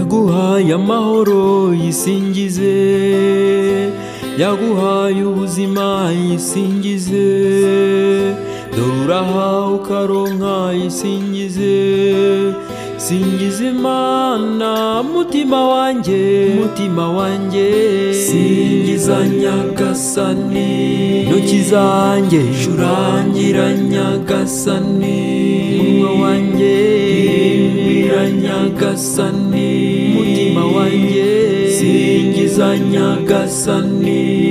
yaguhaye amahoro yisingize, yaguhaye ubuzima yisingize, dore urahawe ukaronka yisingize. Singiza Imana mutima wanjye, mutima wanjye, singiza Nyagasani, ntoki zanjye curangira Nyagasani, munwa wanjye himbira Nyagasani, mutima wanjye singiza Nyagasani.